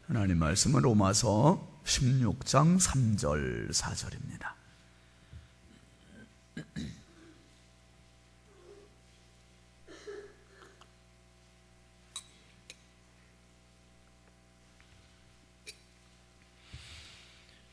하나님 말씀은 로마서 16장 3절 4절입니다.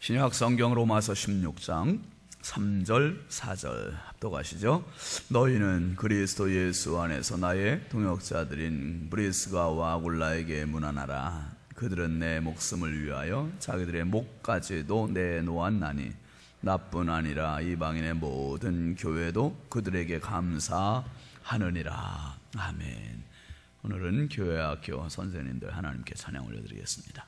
신약 성경 로마서 16장 3절 4절 합독하시죠. 너희는 그리스도 예수 안에서 나의 동역자들인 브리스가와 아굴라에게 문안하라. 그들은 내 목숨을 위하여 자기들의 목까지도 내놓았나니 나뿐 아니라 이방인의 모든 교회도 그들에게 감사하느니라. 아멘. 오늘은 교회 학교 선생님들 하나님께 찬양 올려드리겠습니다.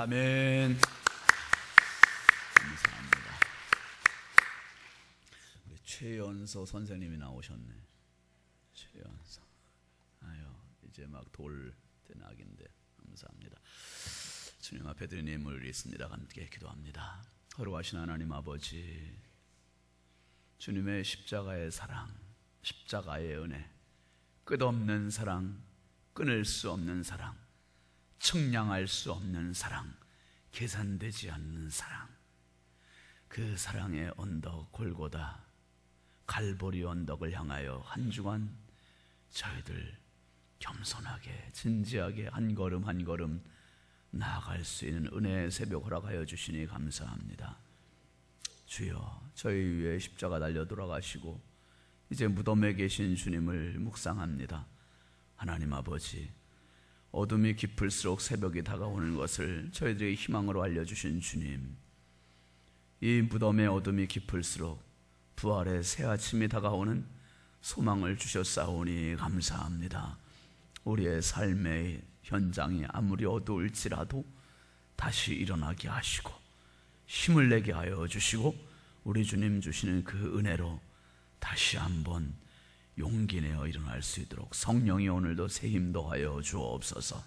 아멘. 감사합니다. 우리 최연서 선생님이 나오셨네. 최연서. 아유, 이제 막 돌 때 낙인데 감사합니다. 주님 앞에 드리는 예물이 있습니다. 함께 기도합니다. 거룩하신 하나님 아버지, 주님의 십자가의 사랑, 십자가의 은혜, 끝없는 사랑, 끊을 수 없는 사랑, 측량할 수 없는 사랑, 계산되지 않는 사랑, 그 사랑의 언덕 골고다 갈보리 언덕을 향하여 한 주간 저희들 겸손하게 진지하게 한 걸음 한 걸음 나아갈 수 있는 은혜의 새벽 허락하여 주시니 감사합니다. 주여, 저희 위에 십자가 달려 돌아가시고 이제 무덤에 계신 주님을 묵상합니다. 하나님 아버지, 어둠이 깊을수록 새벽이 다가오는 것을 저희들의 희망으로 알려주신 주님, 이 무덤의 어둠이 깊을수록 부활의 새 아침이 다가오는 소망을 주셨사오니 감사합니다. 우리의 삶의 현장이 아무리 어두울지라도 다시 일어나게 하시고 힘을 내게 하여 주시고, 우리 주님 주시는 그 은혜로 다시 한번 용기 내어 일어날 수 있도록 성령이 오늘도 새 힘 더하여 주옵소서.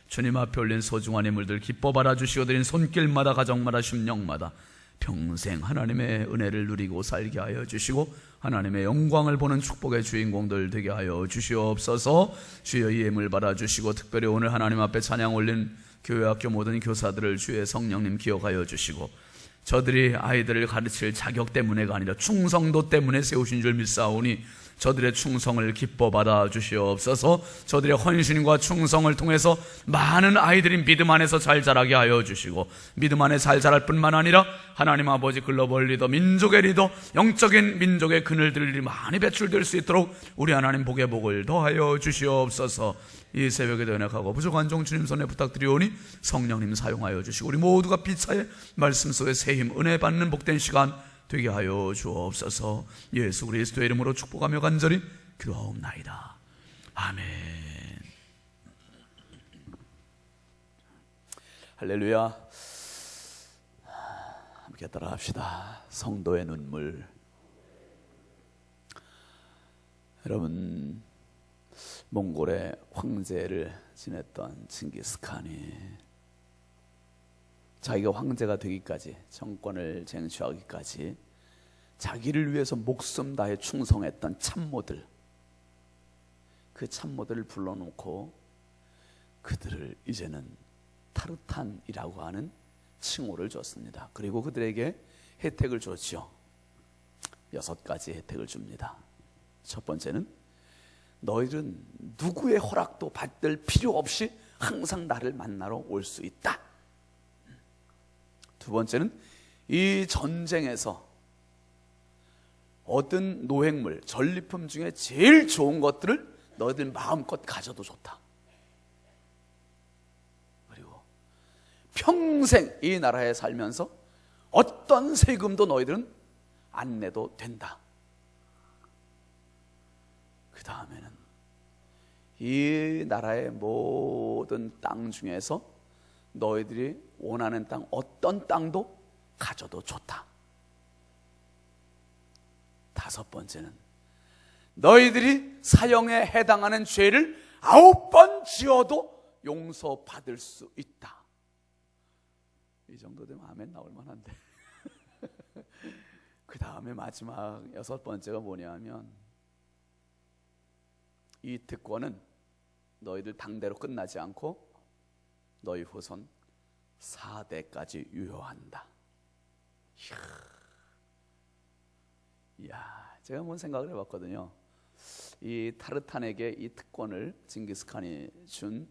주님 앞에 올린 소중한 인물들 기뻐 받아주시고, 드린 손길마다 가정마다 심령마다 평생 하나님의 은혜를 누리고 살게 하여 주시고, 하나님의 영광을 보는 축복의 주인공들 되게 하여 주시옵소서. 주여, 이 예물 받아주시고, 특별히 오늘 하나님 앞에 찬양 올린 교회학교 모든 교사들을 주의 성령님 기억하여 주시고, 저들이 아이들을 가르칠 자격 때문에가 아니라 충성도 때문에 세우신 줄 믿사오니 저들의 충성을 기뻐 받아 주시옵소서. 저들의 헌신과 충성을 통해서 많은 아이들이 믿음 안에서 잘 자라게 하여 주시고, 믿음 안에 잘 자랄 뿐만 아니라 하나님 아버지 글로벌 리더, 민족의 리더, 영적인 민족의 그늘들이 많이 배출될 수 있도록 우리 하나님 복의 복을 더하여 주시옵소서. 이 새벽에도 연약하고 부족한 종 주님 손에 부탁드리오니 성령님 사용하여 주시고, 우리 모두가 피차의 말씀 속에 새 힘, 은혜 받는 복된 시간 되게 하여 주옵소서. 예수 그리스도의 이름으로 축복하며 간절히 기도하옵나이다. 아멘. 할렐루야. 함께 따라합시다. 성도의 눈물. 여러분, 몽골의 황제를 지냈던 칭기스칸이 자기가 황제가 되기까지, 정권을 쟁취하기까지 자기를 위해서 목숨 다해 충성했던 참모들, 그 참모들을 불러놓고 그들을 이제는 타르탄이라고 하는 칭호를 줬습니다. 그리고 그들에게 혜택을 줬죠. 6가지 혜택을 줍니다. 첫 번째는, 너희들은 누구의 허락도 받을 필요 없이 항상 나를 만나러 올 수 있다. 두 번째는, 이 전쟁에서 얻은 노획물, 전리품 중에 제일 좋은 것들을 너희들 마음껏 가져도 좋다. 그리고 평생 이 나라에 살면서 어떤 세금도 너희들은 안 내도 된다. 그 다음에는 이 나라의 모든 땅 중에서 너희들이 원하는 땅, 어떤 땅도 가져도 좋다. 다섯 번째는, 너희들이 사형에 해당하는 죄를 9번 지어도 용서받을 수 있다. 이 정도 되면 아멘 나올 만한데. 그 다음에 마지막 6번째가 뭐냐면, 이 특권은 너희들 당대로 끝나지 않고 너희 후손 4대까지 유효한다. 이야, 제가 한번 생각을 해봤거든요. 이 타르탄에게 이 특권을 징기스칸이 준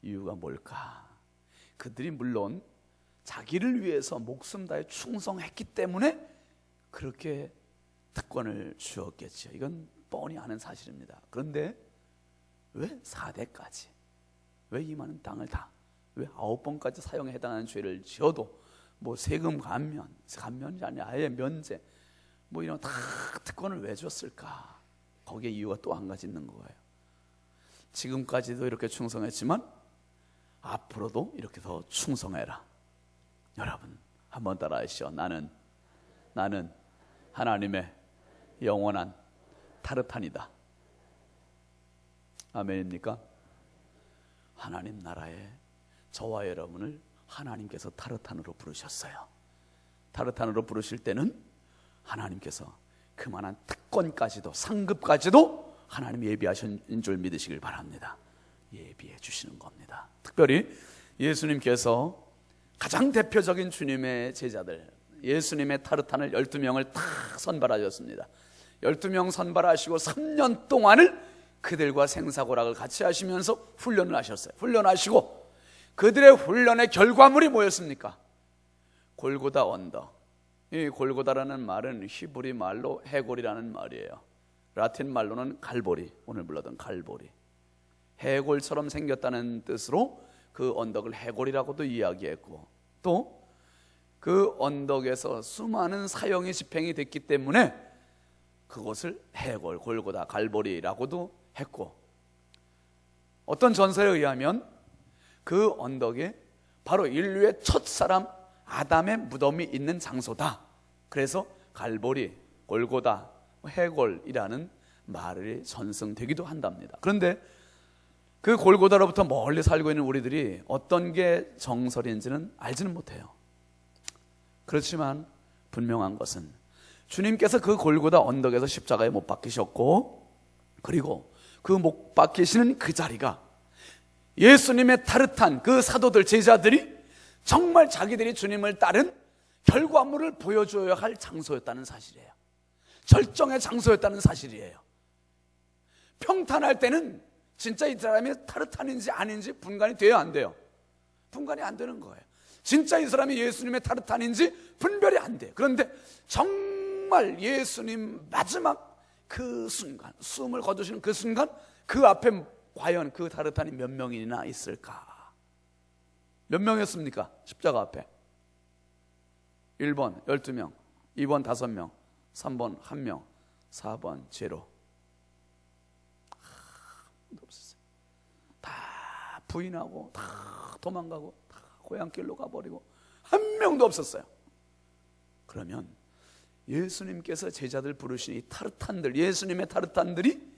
이유가 뭘까? 그들이 물론 자기를 위해서 목숨 다해 충성했기 때문에 그렇게 특권을 주었겠죠. 이건 뻔히 아는 사실입니다. 그런데 왜 4대까지? 왜 이 많은 땅을 다? 왜 9번까지 사형에 해당하는 죄를 지어도 뭐 세금 감면이 아니라 아예 면제, 뭐 이런 다 특권을 왜 줬을까? 거기에 이유가 또 한 가지 있는 거예요. 지금까지도 이렇게 충성했지만 앞으로도 이렇게 더 충성해라. 여러분, 한번 따라하시죠. 나는 하나님의 영원한 타르탄이다. 아멘입니까? 하나님 나라에 저와 여러분을 하나님께서 타르탄으로 부르셨어요. 타르탄으로 부르실 때는 하나님께서 그만한 특권까지도, 상급까지도 하나님 예비하신 줄 믿으시길 바랍니다. 예비해 주시는 겁니다. 특별히 예수님께서 가장 대표적인 주님의 제자들, 예수님의 타르탄을 12명을 다 선발하셨습니다. 12명 선발하시고 3년 동안을 그들과 생사고락을 같이 하시면서 훈련을 하셨어요. 훈련하시고 그들의 훈련의 결과물이 뭐였습니까? 골고다 언덕, 이 골고다라는 말은 히브리 말로 해골이라는 말이에요. 라틴 말로는 갈보리, 오늘 불렀던 갈보리. 해골처럼 생겼다는 뜻으로 그 언덕을 해골이라고도 이야기했고, 또 그 언덕에서 수많은 사형이 집행이 됐기 때문에 그곳을 해골, 골고다, 갈보리라고도 했고, 어떤 전설에 의하면 그 언덕에 바로 인류의 첫 사람 아담의 무덤이 있는 장소다. 그래서 갈보리, 골고다, 해골이라는 말이 전승되기도 한답니다. 그런데 그 골고다로부터 멀리 살고 있는 우리들이 어떤 게 정설인지는 알지는 못해요. 그렇지만 분명한 것은 주님께서 그 골고다 언덕에서 십자가에 못 박히셨고, 그리고 그 못 박히시는 그 자리가 예수님의 타르탄 그 사도들, 제자들이 정말 자기들이 주님을 따른 결과물을 보여줘야 할 장소였다는 사실이에요. 절정의 장소였다는 사실이에요. 평탄할 때는 진짜 이 사람이 타르탄인지 아닌지 분간이 돼야 안 돼요. 분간이 안 되는 거예요. 진짜 이 사람이 예수님의 타르탄인지 분별이 안 돼요. 그런데 정말 예수님 마지막 그 순간, 숨을 거두시는 그 순간, 그 앞에 과연 그 타르탄이 몇 명이나 있을까? 몇 명이었습니까? 십자가 앞에 1번 12명, 2번 5명, 3번 1명, 4번 제로. 없었어요. 다 부인하고 다 도망가고 다 고향길로 가버리고 한 명도 없었어요. 그러면 예수님께서 제자들 부르신 이 타르탄들, 예수님의 타르탄들이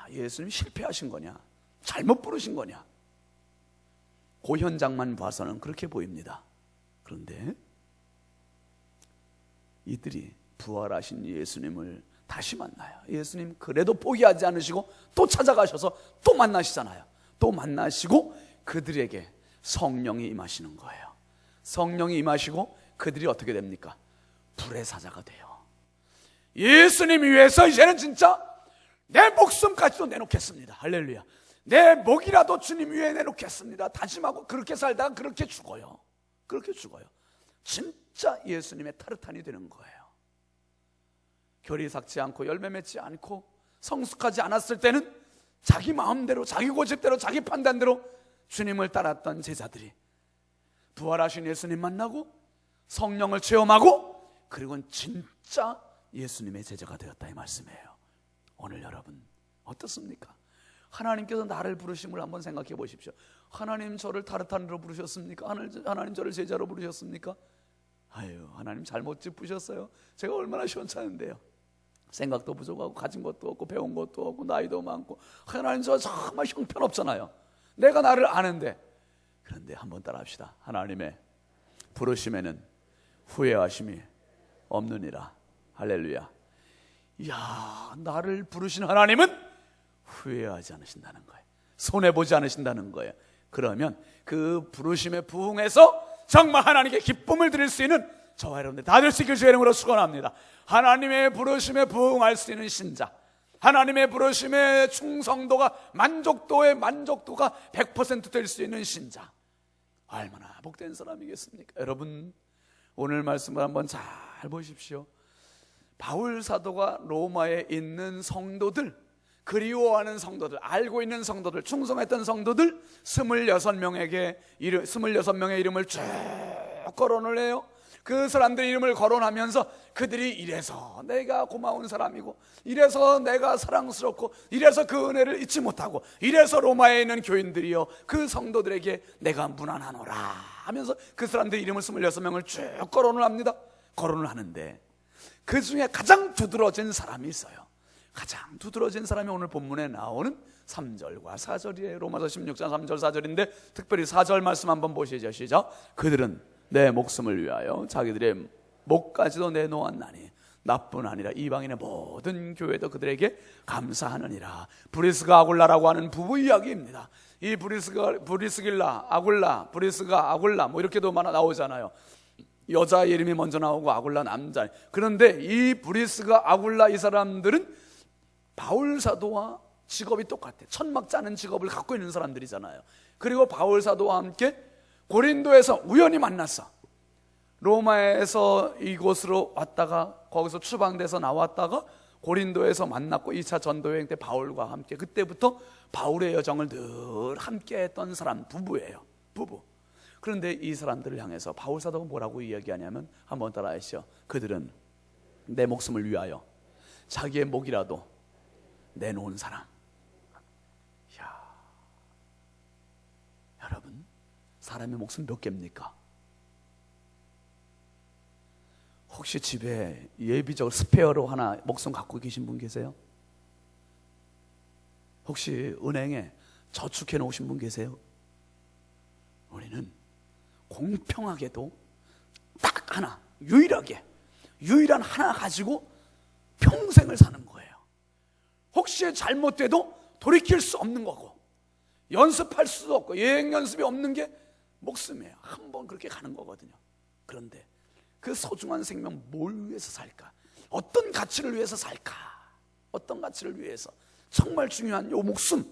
예수님 실패하신 거냐, 잘못 부르신 거냐, 그 현장만 봐서는 그렇게 보입니다. 그런데 이들이 부활하신 예수님을 다시 만나요. 예수님 그래도 포기하지 않으시고 또 찾아가셔서 또 만나시잖아요. 또 만나시고 그들에게 성령이 임하시는 거예요. 성령이 임하시고 그들이 어떻게 됩니까? 불의 사자가 돼요. 예수님 위해서 이제는 진짜 내 목숨까지도 내놓겠습니다. 할렐루야. 내 목이라도 주님 위에 내놓겠습니다. 다짐하고 그렇게 살다가 그렇게 죽어요. 그렇게 죽어요. 진짜 예수님의 타르탄이 되는 거예요. 결이 삭지 않고 열매 맺지 않고 성숙하지 않았을 때는 자기 마음대로, 자기 고집대로, 자기 판단대로 주님을 따랐던 제자들이 부활하신 예수님 만나고 성령을 체험하고 그리고는 진짜 예수님의 제자가 되었다, 이 말씀이에요. 오늘 여러분 어떻습니까? 하나님께서 나를 부르심을 한번 생각해 보십시오. 하나님 저를 타르탄으로 부르셨습니까? 하나님 저를 제자로 부르셨습니까? 아유, 하나님 잘못 부르셨어요. 제가 얼마나 시원찮은데요. 생각도 부족하고 가진 것도 없고 배운 것도 없고 나이도 많고 하나님 저 정말 형편없잖아요. 내가 나를 아는데. 그런데 한번 따라합시다. 하나님의 부르심에는 후회하심이 없느니라. 할렐루야. 이야, 나를 부르신 하나님은 후회하지 않으신다는 거예요. 손해보지 않으신다는 거예요. 그러면 그 부르심에 부응해서 정말 하나님께 기쁨을 드릴 수 있는 저와 여러분들 다 될 수 있길 주의 이름으로 축원합니다. 하나님의 부르심에 부응할 수 있는 신자, 하나님의 부르심의 충성도가 만족도가 100% 될 수 있는 신자, 얼마나 복된 사람이겠습니까? 여러분 오늘 말씀을 한번 잘 보십시오. 바울 사도가 로마에 있는 성도들, 그리워하는 성도들, 알고 있는 성도들, 충성했던 성도들 26명의 이름을 쭉 거론을 해요. 그 사람들의 이름을 거론하면서 그들이 이래서 내가 고마운 사람이고, 이래서 내가 사랑스럽고, 이래서 그 은혜를 잊지 못하고, 이래서 로마에 있는 교인들이요 그 성도들에게 내가 무난하노라 하면서 그 사람들의 이름을 26명을 쭉 거론을 합니다. 거론을 하는데 그 중에 가장 두드러진 사람이 있어요. 가장 두드러진 사람이 오늘 본문에 나오는 3절과 4절이에요. 로마서 16장 3절 4절인데 특별히 4절 말씀 한번 보시죠. 시작. 그들은 내 목숨을 위하여 자기들의 목까지도 내놓았나니 나뿐 아니라 이방인의 모든 교회도 그들에게 감사하느니라. 브리스가 아굴라라고 하는 부부 이야기입니다. 이 브리스길라 아굴라, 브리스가 아굴라 뭐 이렇게도 나오잖아요. 여자 이름이 먼저 나오고 아굴라 남자. 그런데 이 브리스가 아굴라 이 사람들은 바울 사도와 직업이 똑같아. 천막 짜는 직업을 갖고 있는 사람들이잖아요. 그리고 바울 사도와 함께 고린도에서 우연히 만났어. 로마에서 이곳으로 왔다가 거기서 추방돼서 나왔다가 고린도에서 만났고 2차 전도여행 때 바울과 함께, 그때부터 바울의 여정을 늘 함께 했던 사람, 부부예요. 부부. 그런데 이 사람들을 향해서 바울 사도가 뭐라고 이야기하냐면, 한번 따라하시죠. 그들은 내 목숨을 위하여 자기의 목이라도 내놓은 사람. 이야, 여러분, 사람의 목숨 몇 개입니까? 혹시 집에 예비적으로 스페어로 하나 목숨 갖고 계신 분 계세요? 혹시 은행에 저축해 놓으신 분 계세요? 우리는 공평하게도 딱 하나, 유일한 하나 가지고 평생을 사는 거예요. 혹시 잘못돼도 돌이킬 수 없는 거고, 연습할 수도 없고, 여행 연습이 없는 게 목숨이에요. 한 번 그렇게 가는 거거든요. 그런데 그 소중한 생명 뭘 위해서 살까? 어떤 가치를 위해서 살까? 어떤 가치를 위해서? 정말 중요한 요 목숨.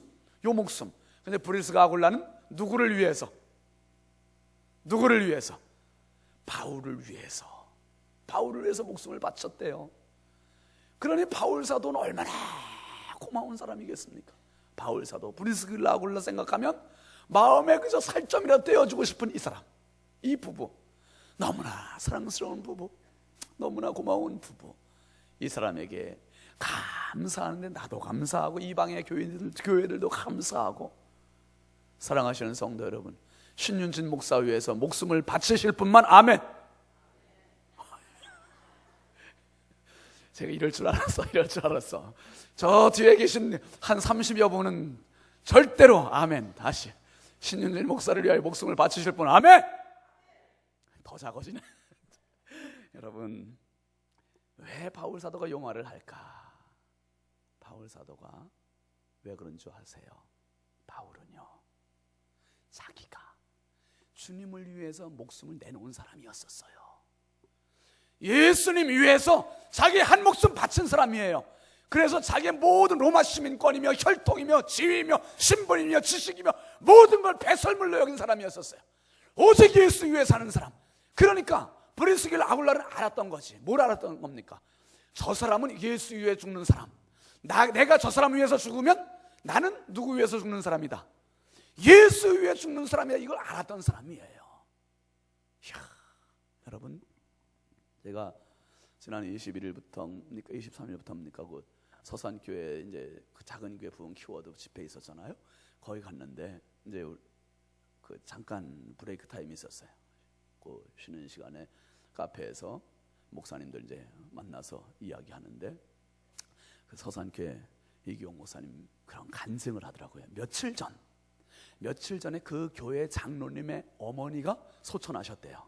근데 브리스가 아굴라는 누구를 위해서? 바울을 위해서 목숨을 바쳤대요. 그러니 바울 사도는 얼마나 고마운 사람이겠습니까? 바울 사도, 브리스길라 아굴라 생각하면 마음에 그저 살점이라도 떼어주고 싶은 이 사람, 이 부부, 너무나 사랑스러운 부부, 너무나 고마운 부부. 이 사람에게 감사하는데 나도 감사하고 이방의 교회들도 감사하고. 사랑하시는 성도 여러분, 신윤진 목사 위해서 목숨을 바치실 분만 아멘. 제가 이럴 줄 알았어. 저 뒤에 계신 한 30여 분은 절대로 아멘. 다시, 신윤진 목사를 위하여 목숨을 바치실 분 아멘. 더 작아지네. 여러분, 왜 바울 사도가 요 말을 할까? 바울 사도가 왜 그런 줄 아세요? 바울은요, 자기가 주님을 위해서 목숨을 내놓은 사람이었었어요. 예수님 위해서 자기 한 목숨 바친 사람이에요. 그래서 자기의 모든 로마 시민권이며 혈통이며 지위며 신분이며 지식이며 모든 걸 배설물로 여긴 사람이었었어요. 오직 예수 위해 사는 사람. 그러니까 브리스길라 아굴라는 알았던 거지. 뭘 알았던 겁니까? 저 사람은 예수 위해 죽는 사람. 내가 저 사람 위해서 죽으면 나는 누구 위해서 죽는 사람이다? 예수 위해 죽는 사람이다. 이걸 알았던 사람이에요. 이야, 여러분, 제가 지난 21일부터입니까 23일부터입니까 그 서산교회 이제 그 작은 교회 부흥 키워드 집회 있었잖아요. 거기 갔는데 이제 그 잠깐 브레이크 타임이 있었어요. 그 쉬는 시간에 카페에서 목사님들 이제 만나서 이야기하는데, 그 서산교회 이기용 목사님 그런 간증을 하더라고요. 며칠 전에 그 교회 장로님의 어머니가 소천하셨대요.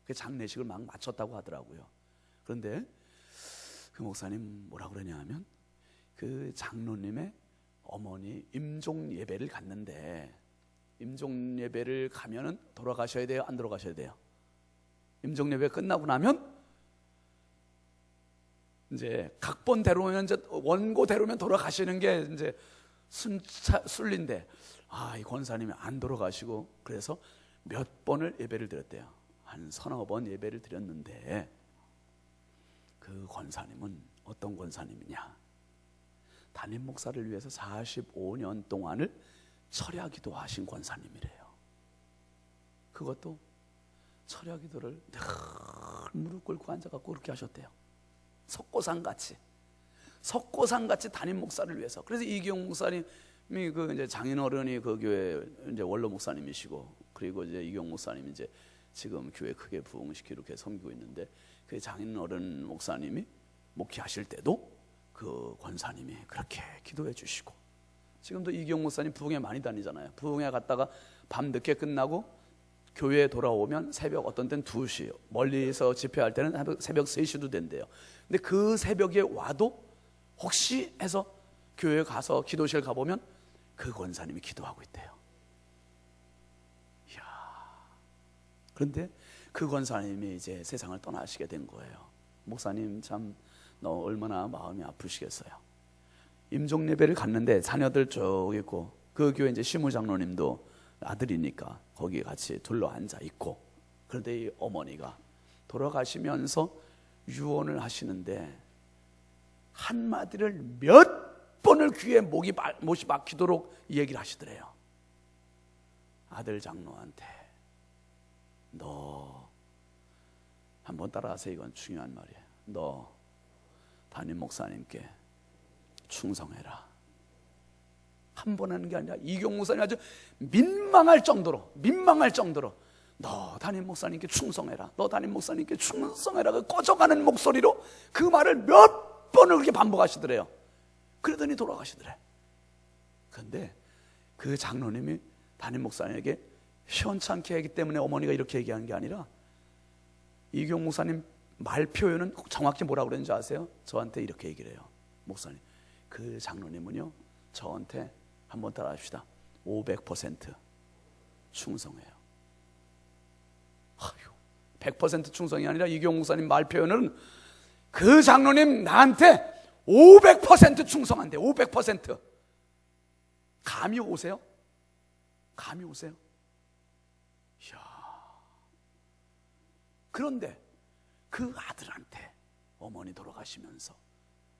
그 장례식을 막 마쳤다고 하더라고요. 그런데 그 목사님 뭐라 그러냐 하면, 그 장로님의 어머니 임종 예배를 갔는데, 임종 예배를 가면은 돌아가셔야 돼요? 안 돌아가셔야 돼요? 임종 예배 끝나고 나면 이제 각본대로면, 이제 원고대로면 돌아가시는 게 이제 순리인데, 이 권사님이 안 돌아가시고, 그래서 몇 번을 예배를 드렸대요. 한 서너 번 예배를 드렸는데, 그 권사님은 어떤 권사님이냐? 담임 목사를 위해서 45년 동안을 철야 기도하신 권사님이래요. 그것도 철야 기도를 늘 무릎 꿇고 앉아갖고 그렇게 하셨대요. 석고상같이 담임 목사를 위해서. 그래서 이기용 목사님이 그 이제 장인어른이 그 교회 이제 원로 목사님이시고, 그리고 이제 이기용 목사님이 이제 지금 교회 크게 부흥시키고 이렇게 섬기고 있는데, 그 장인어른 목사님이 목회하실 때도 그 권사님이 그렇게 기도해 주시고, 지금도 이기용 목사님 부흥회 많이 다니잖아요. 부흥회 갔다가 밤 늦게 끝나고 교회에 돌아오면 새벽, 어떤 때는 2시, 멀리서 집회할 때는 새벽 3시도 된대요. 근데 그 새벽에 와도 혹시 해서 교회에 가서 기도실 가보면 그 권사님이 기도하고 있대요. 이야. 그런데 그 권사님이 이제 세상을 떠나시게 된 거예요. 목사님 참 얼마나 마음이 아프시겠어요. 임종 예배를 갔는데 자녀들 쭉 있고, 그 교회 이제 시무장로님도 아들이니까 거기에 같이 둘러 앉아 있고, 그런데 이 어머니가 돌아가시면서 유언을 하시는데 한마디를 몇 번을 귀에 못이 막히도록 얘기를 하시더래요. 아들 장로한테 너 한번 따라하세요. 이건 중요한 말이에요. 너 담임 목사님께 충성해라. 한 번 하는 게 아니라 이경 목사님 아주 민망할 정도로 너 담임 목사님께 충성해라. 너 담임 목사님께 충성해라. 그 꺼져가는 목소리로 그 말을 몇 번을 그렇게 반복하시더래요. 그러더니 돌아가시더래. 그런데 그 장로님이 담임 목사님에게 시원찮게 하기 때문에 어머니가 이렇게 얘기하는 게 아니라 이경 목사님 말 표현은 정확히 뭐라고 그랬는지 아세요? 저한테 이렇게 얘기를 해요. 목사님, 그 장로님은요 저한테 한번 따라 합시다. 500% 충성해요. 아유, 100% 충성이 아니라 이경 목사님 말 표현은 그 장로님 나한테 500% 충성한대. 500%. 감이 오세요? 감이 오세요? 이야. 그런데 그 아들한테 어머니 돌아가시면서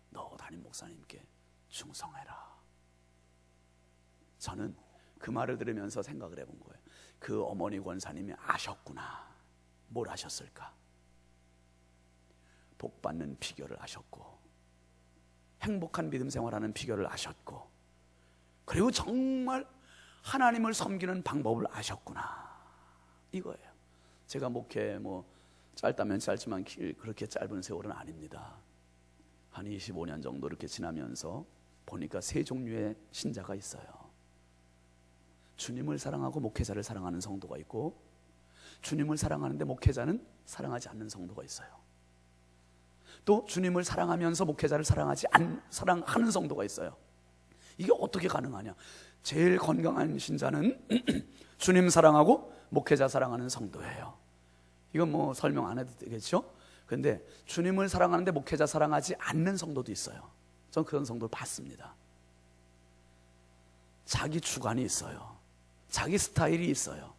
너 담임 목사님께 충성해라. 저는 그 말을 들으면서 생각을 해본 거예요. 그 어머니 권사님이 아셨구나. 뭘 아셨을까? 복받는 비결을 아셨고 행복한 믿음 생활하는 비결을 아셨고 그리고 정말 하나님을 섬기는 방법을 아셨구나. 이거예요. 제가 목회 짧다면 짧지만 그렇게 짧은 세월은 아닙니다. 한 25년 정도 이렇게 지나면서 보니까 세 종류의 신자가 있어요. 주님을 사랑하고 목회자를 사랑하는 성도가 있고 주님을 사랑하는데 목회자는 사랑하지 않는 성도가 있어요. 또 주님을 사랑하면서 목회자를 사랑하는 성도가 있어요. 이게 어떻게 가능하냐? 제일 건강한 신자는 주님 사랑하고 목회자 사랑하는 성도예요. 이건 설명 안 해도 되겠죠? 근데 주님을 사랑하는데 목회자 사랑하지 않는 성도도 있어요. 전 그런 성도를 봤습니다. 자기 주관이 있어요. 자기 스타일이 있어요.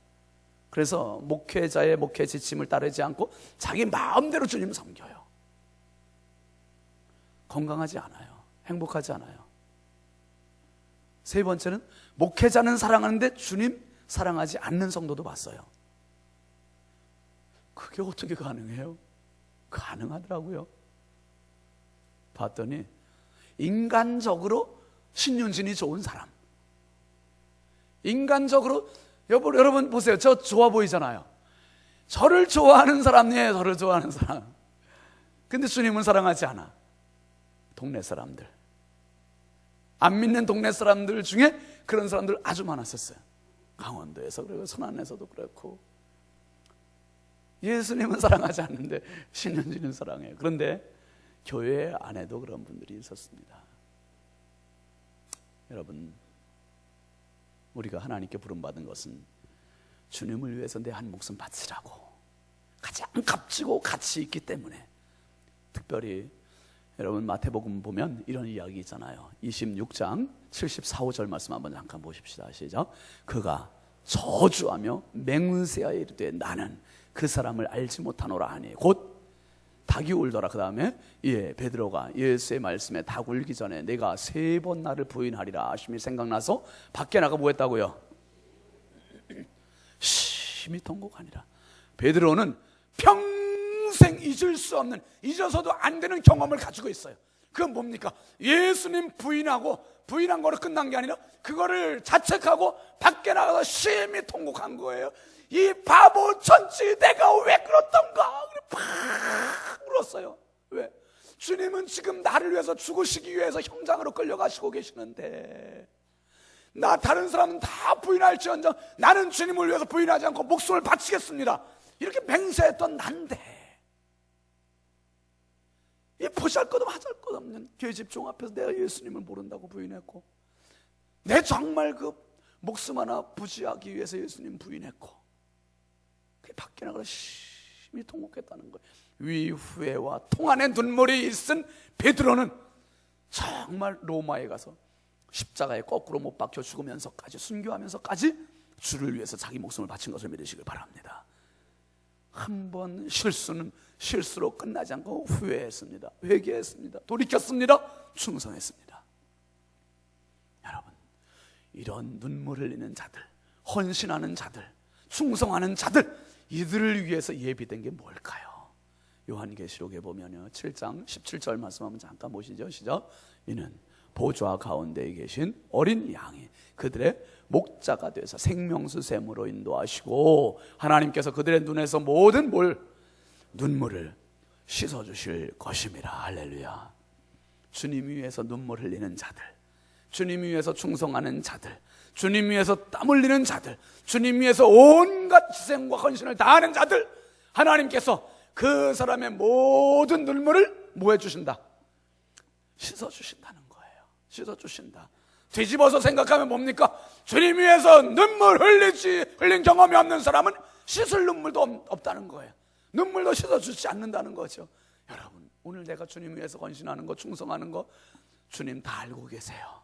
그래서 목회자의 목회 지침을 따르지 않고 자기 마음대로 주님을 섬겨요. 건강하지 않아요. 행복하지 않아요. 세 번째는 목회자는 사랑하는데 주님 사랑하지 않는 성도도 봤어요. 그게 어떻게 가능해요? 가능하더라고요. 봤더니 인간적으로 신윤진이 좋은 사람, 인간적으로 여러분 보세요. 저 좋아 보이잖아요. 저를 좋아하는 사람이에요. 저를 좋아하는 사람. 근데 주님은 사랑하지 않아. 동네 사람들, 안 믿는 동네 사람들 중에 그런 사람들 아주 많았었어요. 강원도에서 그리고 선안에서도 그렇고. 예수님은 사랑하지 않는데 신현진은 사랑해요. 그런데 교회 안에도 그런 분들이 있었습니다. 여러분, 우리가 하나님께 부름받은 것은 주님을 위해서 내 한 목숨 바치라고 가장 값지고 가치 있기 때문에. 특별히 여러분 마태복음 보면 이런 이야기 있잖아요. 26장 74, 5절 말씀 한번 잠깐 보십시다. 시작. 그가 저주하며 맹세하여 이르되 나는 그 사람을 알지 못하노라 하니 곧 닭이 울더라. 그 다음에 베드로가 예수의 말씀에 닭 울기 전에 내가 3번 나를 부인하리라 하심이 생각나서 밖에 나가 뭐 했다고요? 심히 통곡하니라. 베드로는 평생 잊을 수 없는, 잊어서도 안 되는 경험을 가지고 있어요. 그건 뭡니까? 예수님 부인한 거로 끝난 게 아니라 그거를 자책하고 밖에 나가서 심히 통곡한 거예요. 이 바보 천지, 내가 왜 그렇던가. 팍 울었어요. 왜? 주님은 지금 나를 위해서 죽으시기 위해서 형장으로 끌려가시고 계시는데 다른 사람은 다 부인할지언정 나는 주님을 위해서 부인하지 않고 목숨을 바치겠습니다. 이렇게 맹세했던 난데, 이 보잘것없는 하잘것없는 계집 종 앞에서 내가 예수님을 모른다고 부인했고, 내 정말 그 목숨 하나 부지하기 위해서 예수님 부인했고, 그 밖에 나가서 심히 통곡했다는 거예요. 위후회와 통안에 눈물이 있은 베드로는 정말 로마에 가서 십자가에 거꾸로 못 박혀 죽으면서까지, 순교하면서까지 주를 위해서 자기 목숨을 바친 것을 믿으시길 바랍니다. 한 번 실수는 실수로 끝나지 않고 후회했습니다. 회개했습니다. 돌이켰습니다. 충성했습니다. 여러분, 이런 눈물 흘리는 자들, 헌신하는 자들, 충성하는 자들, 이들을 위해서 예비된 게 뭘까요? 요한계시록에 보면요, 7장 17절 말씀 한번 잠깐 보시죠. 시작. 이는 보좌 가운데에 계신 어린 양이 그들의 목자가 되어서 생명수 샘으로 인도하시고, 하나님께서 그들의 눈에서 모든 눈물을 씻어주실 것입니다. 할렐루야. 주님 위해서 눈물 흘리는 자들, 주님 위해서 충성하는 자들, 주님 위해서 땀 흘리는 자들, 주님 위해서 온갖 희생과 헌신을 다하는 자들, 하나님께서 그 사람의 모든 눈물을 뭐 해주신다? 씻어주신다는 거예요. 씻어주신다. 뒤집어서 생각하면 뭡니까? 주님 위해서 눈물 흘린 경험이 없는 사람은 씻을 눈물도 없다는 거예요. 눈물도 씻어주지 않는다는 거죠. 여러분, 오늘 내가 주님 위해서 헌신하는 거, 충성하는 거 주님 다 알고 계세요.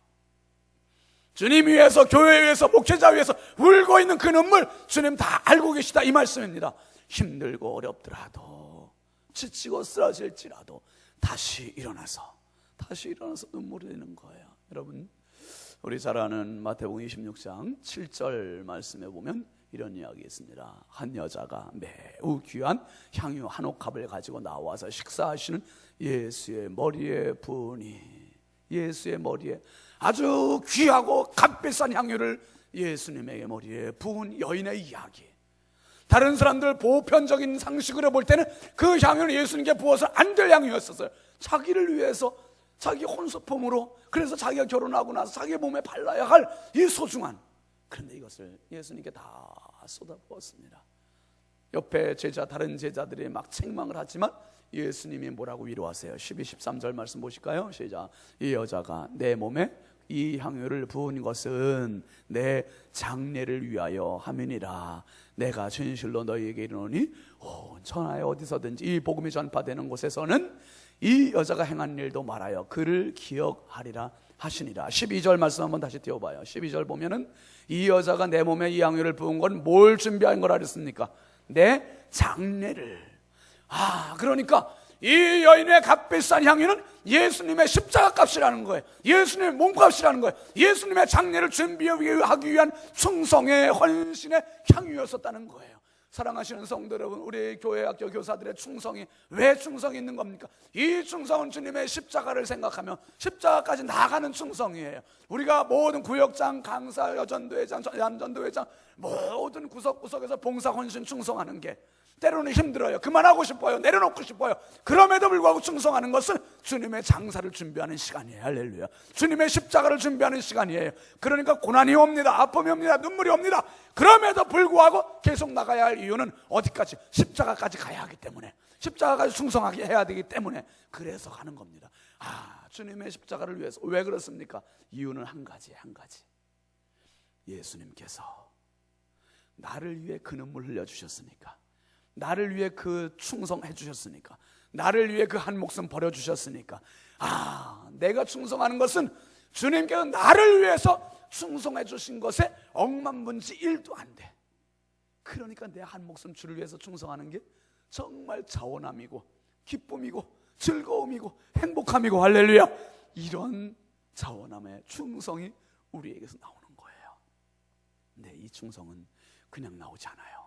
주님 위해서, 교회 위해서, 목회자 위해서 울고 있는 그 눈물 주님 다 알고 계시다, 이 말씀입니다. 힘들고 어렵더라도, 지치고 쓰러질지라도 다시 일어나서 눈물을 흘리는 거예요. 여러분, 우리 잘 아는 마태복음 26장 7절 말씀에 보면 이런 이야기 있습니다. 한 여자가 매우 귀한 향유 한 옥합을 가지고 나와서 식사하시는 예수의 머리에 부으니, 예수의 머리에 아주 귀하고 값비싼 향유를 예수님의 머리에 부은 여인의 이야기. 다른 사람들 보편적인 상식으로 볼 때는 그 향유는 예수님께 부어서 안 될 향유였었어요. 자기를 위해서, 자기 혼수품으로, 그래서 자기가 결혼하고 나서 자기 몸에 발라야 할 이 소중한, 그런데 이것을 예수님께 다 쏟아부었습니다. 옆에 다른 제자들이 막 책망을 하지만 예수님이 뭐라고 위로하세요? 12, 13절 말씀 보실까요? 시작. 이 여자가 내 몸에 이 향유를 부은 것은 내 장례를 위하여 함이니라. 내가 진실로 너희에게 이르노니 온 천하에 어디서든지 이 복음이 전파되는 곳에서는 이 여자가 행한 일도 말하여 그를 기억하리라 하시니라. 12절 말씀 한번 다시 띄워봐요. 12절 보면은 이 여자가 내 몸에 이 향유를 부은 건 뭘 준비한 거라 그랬습니까? 내 장례를. 그러니까 이 여인의 값비싼 향유는 예수님의 십자가 값이라는 거예요. 예수님의 몸값이라는 거예요. 예수님의 장례를 준비하기 위한 충성의 헌신의 향유였었다는 거예요. 사랑하시는 성도 여러분, 우리 교회 학교 교사들의 충성이 왜 충성이 있는 겁니까? 이 충성은 주님의 십자가를 생각하며 십자가까지 나가는 충성이에요. 우리가 모든 구역장, 강사, 여전도회장, 양전도회장 모든 구석구석에서 봉사, 헌신, 충성하는 게 때로는 힘들어요. 그만하고 싶어요. 내려놓고 싶어요. 그럼에도 불구하고 충성하는 것은 주님의 장사를 준비하는 시간이에요. 할렐루야. 주님의 십자가를 준비하는 시간이에요. 그러니까 고난이 옵니다. 아픔이 옵니다. 눈물이 옵니다. 그럼에도 불구하고 계속 나가야 할 이유는 어디까지? 십자가까지 가야 하기 때문에, 십자가까지 충성하게 해야 되기 때문에, 그래서 가는 겁니다. 주님의 십자가를 위해서. 왜 그렇습니까? 이유는 한 가지. 예수님께서 나를 위해 그 눈물 흘려주셨으니까, 나를 위해 그 충성해 주셨으니까, 나를 위해 그 한 목숨 버려주셨으니까, 내가 충성하는 것은 주님께서 나를 위해서 충성해 주신 것에 억만분치 1도 안 돼. 그러니까 내 한 목숨 주를 위해서 충성하는 게 정말 자원함이고 기쁨이고 즐거움이고 행복함이고, 할렐루야. 이런 자원함의 충성이 우리에게서 나오는 거예요. 근데 이 충성은 그냥 나오지 않아요.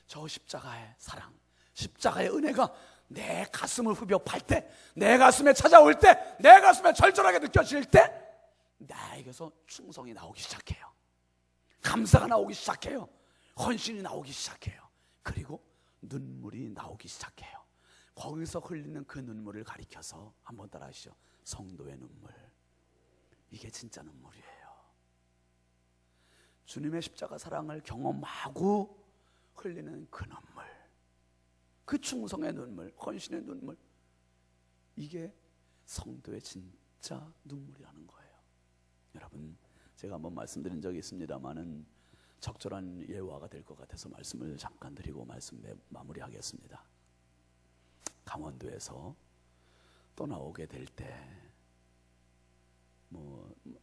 저 십자가의 사랑, 십자가의 은혜가 내 가슴을 후벼팔 때, 내 가슴에 찾아올 때, 내 가슴에 절절하게 느껴질 때 나에게서 충성이 나오기 시작해요. 감사가 나오기 시작해요. 헌신이 나오기 시작해요. 그리고 눈물이 나오기 시작해요. 거기서 흘리는 그 눈물을 가리켜서 한번 따라 하시죠. 성도의 눈물. 이게 진짜 눈물이에요. 주님의 십자가 사랑을 경험하고 흘리는 그 눈물, 그 충성의 눈물, 헌신의 눈물, 이게 성도의 진짜 눈물이라는 거예요. 여러분, 제가 한번 말씀드린 적이 있습니다만은 적절한 예화가 될 것 같아서 말씀을 잠깐 드리고 말씀 마무리하겠습니다. 강원도에서 떠나오게 될 때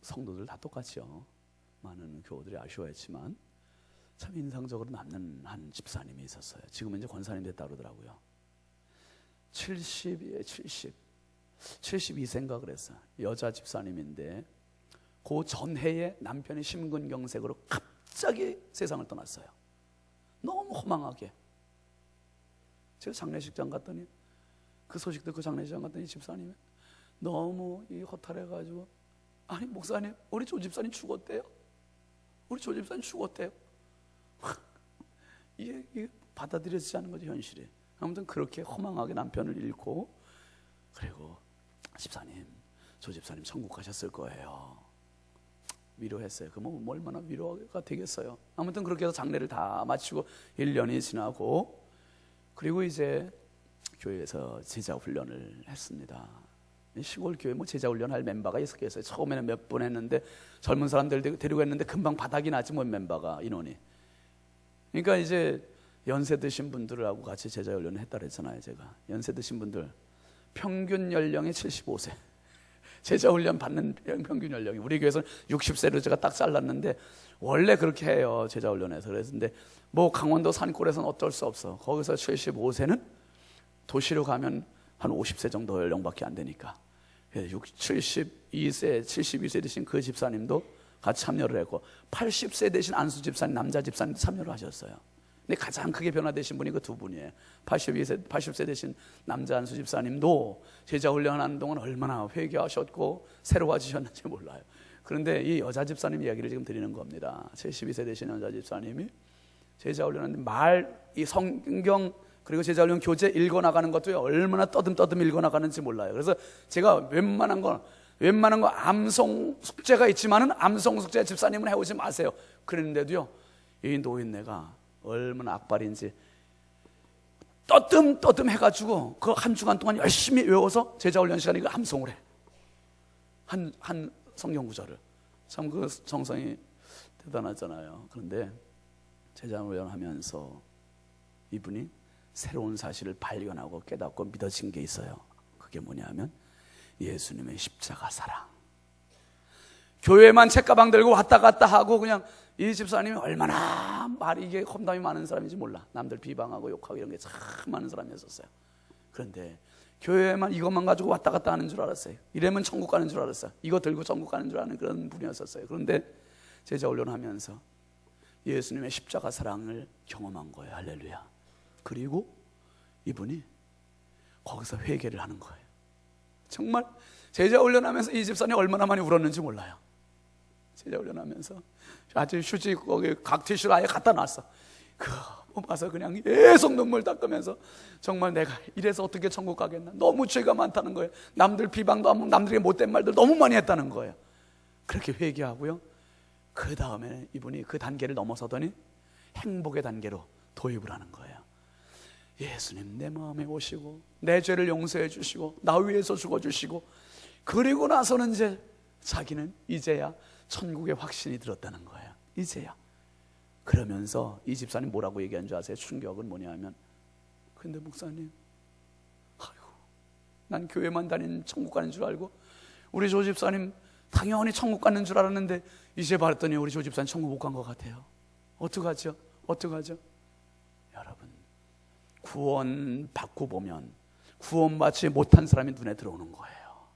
성도들 다 똑같죠. 많은 교우들이 아쉬워했지만 참 인상적으로 남는 한 집사님이 있었어요. 지금은 이제 권사님 됐다 그러더라고요. 72세인가 그랬어요. 여자 집사님인데 그 전해에 남편이 심근경색으로 갑자기 세상을 떠났어요. 너무 허망하게. 제가 장례식장 갔더니 그 소식 듣고 장례식장 갔더니 집사님이 너무 허탈해가지고, 아니 목사님, 우리 조 집사님 죽었대요. 우리 조 집사님 죽었대요. 이게 받아들여지지 않는 거죠, 현실이. 아무튼 그렇게 허망하게 남편을 잃고, 그리고 집사님, 조 집사님 천국 가셨을 거예요. 위로했어요. 그럼 뭐 얼마나 위로가 되겠어요. 아무튼 그렇게 해서 장례를 다 마치고 1년이 지나고, 그리고 이제 교회에서 제자 훈련을 했습니다. 시골 교회 뭐 제자 훈련할 멤버가 있었겠어요. 처음에는 몇 분 했는데 젊은 사람들 데리고 했는데 금방 바닥이 나지 뭐 멤버가 인원이. 그러니까 이제 연세 드신 분들하고 같이 제자 훈련을 했다 그랬잖아요. 제가 연세 드신 분들 평균 연령이 75세. 제자 훈련 받는 평균 연령이 우리 교회에서는 60세로 제가 딱 잘랐는데 원래 그렇게 해요. 제자 훈련에서. 그랬는데 뭐 강원도 산골에서는 어쩔 수 없어. 거기서 75세는 도시로 가면 한 50세 정도 연령밖에 안 되니까 72세 되신 그 집사님도 같이 참여를 했고 80세 되신 안수 집사님, 남자 집사님도 참여를 하셨어요. 근데 가장 크게 변화되신 분이 그 두 분이에요. 80세 되신 남자 안수 집사님도 제자 훈련하는 동안 얼마나 회개하셨고 새로워지셨는지 몰라요. 그런데 이 여자 집사님 이야기를 지금 드리는 겁니다. 72세 되신 여자 집사님이 제자 훈련하는데 이 성경 그리고 제자 훈련 교재 읽어나가는 것도 얼마나 떠듬떠듬 읽어나가는지 몰라요. 그래서 제가 웬만한 거 암송 숙제가 있지만은 암송 숙제 집사님은 해오지 마세요. 그랬는데도요, 이 노인네가 얼마나 악발인지 떠듬떠듬 해가지고 그 한 주간 동안 열심히 외워서 제자 훈련 시간에 그 암송을 해. 한 성경 구절을. 참 그 정성이 대단하잖아요. 그런데 제자 훈련하면서 이분이 새로운 사실을 발견하고 깨닫고 믿어진 게 있어요. 그게 뭐냐면 예수님의 십자가 사랑. 교회만 책가방 들고 왔다 갔다 하고 그냥 이 집사님이 얼마나 말이 이게 험담이 많은 사람인지 몰라. 남들 비방하고 욕하고 이런 게 참 많은 사람이었어요. 그런데 교회만 이것만 가지고 왔다 갔다 하는 줄 알았어요. 이러면 천국 가는 줄 알았어요. 이거 들고 천국 가는 줄 아는 그런 분이었었어요. 그런데 제자 훈련하면서 예수님의 십자가 사랑을 경험한 거예요. 할렐루야. 그리고 이분이 거기서 회개를 하는 거예요. 정말 제자 훈련하면서 이 집사님이 얼마나 많이 울었는지 몰라요. 제자 훈련하면서 아주 휴지 거기 각티슈를 아예 갖다 놨어. 그거 봐서 그냥 계속 눈물 닦으면서 정말 내가 이래서 어떻게 천국 가겠나. 너무 죄가 많다는 거예요. 남들 비방도 하고 남들에게 못된 말들 너무 많이 했다는 거예요. 그렇게 회개하고요, 그 다음에 이분이 그 단계를 넘어서더니 행복의 단계로 도입을 하는 거예요. 예수님 내 마음에 오시고 내 죄를 용서해 주시고 나 위해서 죽어주시고, 그리고 나서는 이제 자기는 이제야 천국의 확신이 들었다는 거예요. 이제야. 그러면서 이 집사님 뭐라고 얘기한 줄 아세요? 충격은 뭐냐면, 근데 목사님, 아이고, 난 교회만 다니는 천국 가는 줄 알고 우리 조 집사님 당연히 천국 가는 줄 알았는데 이제 봤더니 우리 조 집사님 천국 못 간 것 같아요. 어떡하죠? 어떡하죠? 여러분, 구원 받고 보면 구원받지 못한 사람이 눈에 들어오는 거예요.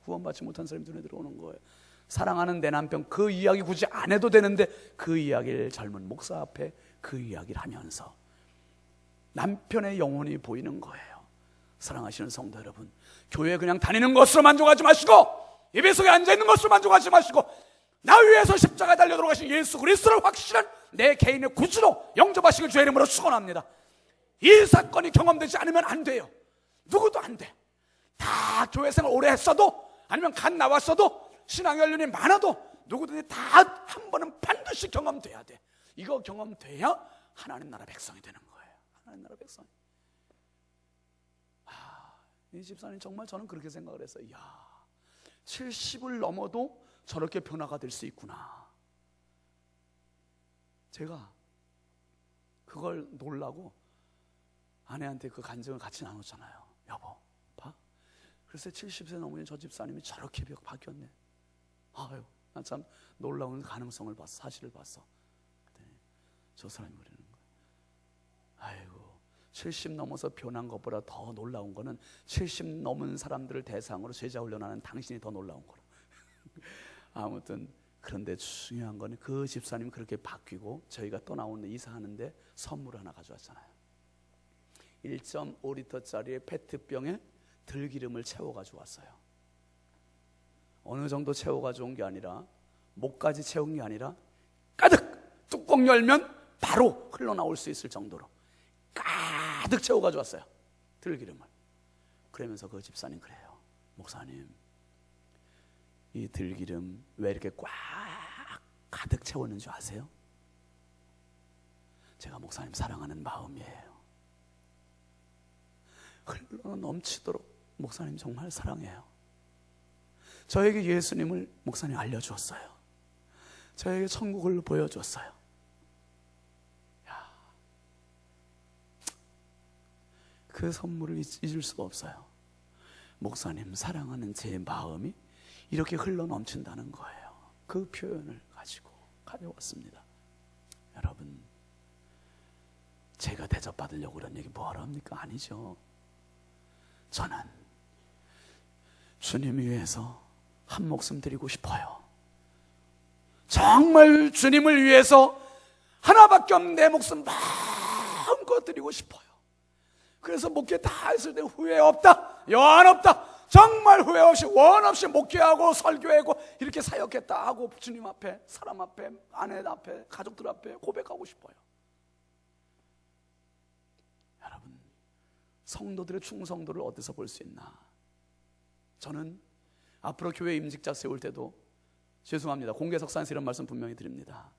구원받지 못한 사람이 눈에 들어오는 거예요. 사랑하는 내 남편, 그 이야기 굳이 안 해도 되는데 그 이야기를 젊은 목사 앞에 그 이야기를 하면서 남편의 영혼이 보이는 거예요. 사랑하시는 성도 여러분, 교회 그냥 다니는 것으로 만족하지 마시고 예배석에 앉아있는 것으로 만족하지 마시고 나 위해서 십자가에 달려 돌아가신 예수 그리스도를 확실한 내 개인의 구주로 영접하시길 주의 이름으로 축원합니다. 이 사건이 경험되지 않으면 안 돼요. 누구도 안 돼. 다 교회 생활 오래 했어도 아니면 간 나왔어도 신앙 연륜이 많아도 누구든지 다 한 번은 반드시 경험돼야 돼. 이거 경험돼야 하나님 나라 백성이 되는 거예요. 하나님 나라 백성. 이 집사님 정말 저는 그렇게 생각을 했어요. 이야, 70을 넘어도 저렇게 변화가 될 수 있구나. 제가 그걸 놀라고 아내한테 그 간증을 같이 나눴잖아요. 여보, 봐. 글쎄 70세 넘으니 저 집사님이 저렇게 바뀌었네. 아유, 나 참 놀라운 가능성을 봤어. 사실을 봤어. 저 사람이 그러는 거예요. 아이고, 70 넘어서 변한 것보다 더 놀라운 거는 70 넘은 사람들을 대상으로 제자 훈련하는 당신이 더 놀라운 거라. 아무튼 그런데 중요한 거는 그 집사님이 그렇게 바뀌고 저희가 또 나오는데 이사하는데 선물 하나 가져왔잖아요. 1.5리터짜리 페트병에 들기름을 채워가지고 왔어요. 어느 정도 채워가지고 온 게 아니라 목까지 채운 게 아니라 가득 뚜껑 열면 바로 흘러나올 수 있을 정도로 가득 채워가지고 왔어요. 들기름을. 그러면서 그 집사님 그래요. 목사님, 이 들기름 왜 이렇게 꽉 가득 채웠는지 아세요? 제가 목사님 사랑하는 마음이에요. 흘러 넘치도록 목사님 정말 사랑해요. 저에게 예수님을 목사님 알려주었어요. 저에게 천국을 보여줬어요. 그 선물을 잊을 수가 없어요. 목사님 사랑하는 제 마음이 이렇게 흘러 넘친다는 거예요. 그 표현을 가지고 가져왔습니다. 여러분, 제가 대접받으려고 그런 얘기 뭐하러 합니까? 아니죠. 저는 주님 위해서 한 목숨 드리고 싶어요. 정말 주님을 위해서 하나밖에 없는 내 목숨 마음껏 드리고 싶어요. 그래서 목회 다 했을 때 후회 없다, 여한 없다, 정말 후회 없이 원 없이 목회하고 설교하고 이렇게 사역했다 하고 주님 앞에, 사람 앞에, 아내 앞에, 가족들 앞에 고백하고 싶어요. 여러분, 성도들의 충성도를 어디서 볼 수 있나? 저는 앞으로 교회 임직자 세울 때도, 죄송합니다, 공개석상에서 이런 말씀 분명히 드립니다.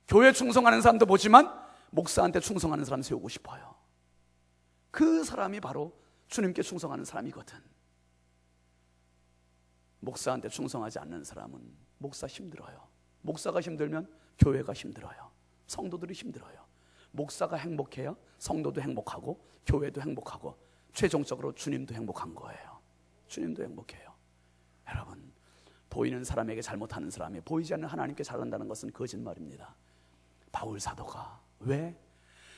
교회 충성하는 사람도 보지만 목사한테 충성하는 사람 세우고 싶어요. 그 사람이 바로 주님께 충성하는 사람이거든. 목사한테 충성하지 않는 사람은 목사 힘들어요. 목사가 힘들면 교회가 힘들어요. 성도들이 힘들어요. 목사가 행복해야 성도도 행복하고 교회도 행복하고 최종적으로 주님도 행복한 거예요. 주님도 행복해요. 여러분, 보이는 사람에게 잘못하는 사람이 보이지 않는 하나님께 잘한다는 것은 거짓말입니다. 바울 사도가 왜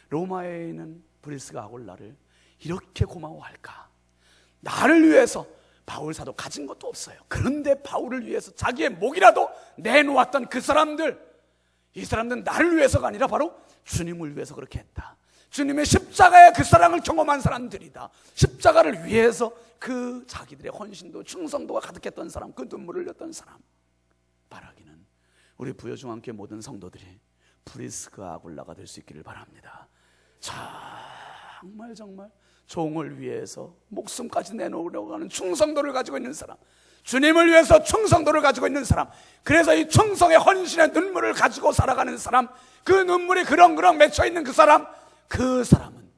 로마에 있는 브리스가 아굴라를 이렇게 고마워할까? 나를 위해서 바울 사도 가진 것도 없어요. 그런데 바울을 위해서 자기의 목이라도 내놓았던 그 사람들, 이 사람들은 나를 위해서가 아니라 바로 주님을 위해서 그렇게 했다. 주님의 십자가의 그 사랑을 경험한 사람들이다. 십자가를 위해서 그 자기들의 헌신도 충성도가 가득했던 사람, 그 눈물을 흘렸던 사람. 바라기는 우리 부여중앙교회 모든 성도들이 브리스가 아굴라가 될 수 있기를 바랍니다. 정말 종을 위해서 목숨까지 내놓으려고 하는 충성도를 가지고 있는 사람, 주님을 위해서 충성도를 가지고 있는 사람, 그래서 이 충성의 헌신의 눈물을 가지고 살아가는 사람, 그 눈물이 그렁그렁 맺혀있는 그 사람은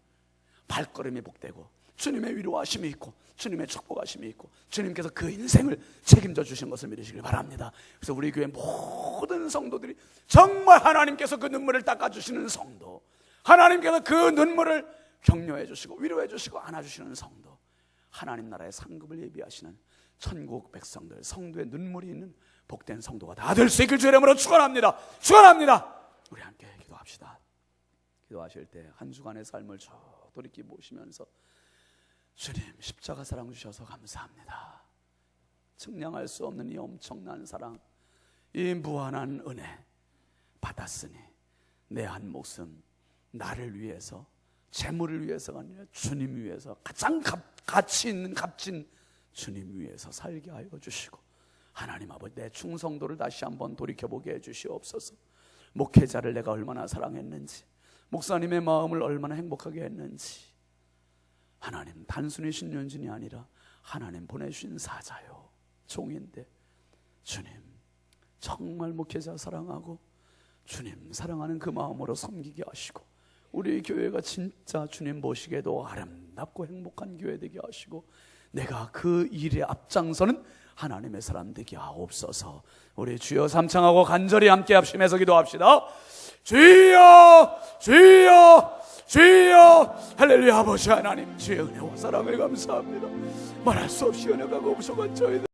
발걸음이 복되고 주님의 위로하심이 있고 주님의 축복하심이 있고 주님께서 그 인생을 책임져 주신 것을 믿으시길 바랍니다. 그래서 우리 교회 모든 성도들이 정말 하나님께서 그 눈물을 닦아주시는 성도, 하나님께서 그 눈물을 격려해 주시고 위로해 주시고 안아주시는 성도, 하나님 나라의 상급을 예비하시는 천국 백성들, 성도의 눈물이 있는 복된 성도가 다 될 수 있길 주의 이름으로 축원합니다. 축원합니다. 우리 함께 기도합시다. 기도하실 때 한 주간의 삶을 쭉 돌이켜 보시면서 주님 십자가 사랑 주셔서 감사합니다. 측량할 수 없는 이 엄청난 사랑, 이 무한한 은혜 받았으니 내 한 목숨 나를 위해서, 재물을 위해서가 아니라 주님 위해서, 가장 가치 있는 값진 주님 위해서 살게 하여 주시고, 하나님 아버지 내 충성도를 다시 한번 돌이켜보게 해주시옵소서. 목회자를 내가 얼마나 사랑했는지, 목사님의 마음을 얼마나 행복하게 했는지, 하나님 단순히 신년진이 아니라 하나님 보내주신 사자요, 종인데 주님 정말 목회자 사랑하고 주님 사랑하는 그 마음으로 섬기게 하시고, 우리 교회가 진짜 주님 보시기에도 아름답고 행복한 교회 되게 하시고, 내가 그 일에 앞장서는 하나님의 사람 되게 하옵소서. 우리 주여 삼창하고 간절히 함께 합심해서 기도합시다. 주여 주여 주여. 할렐루야. 아버지 하나님, 주의 은혜와 사랑을 감사합니다. 말할 수 없이 은혜가 없어가 저희들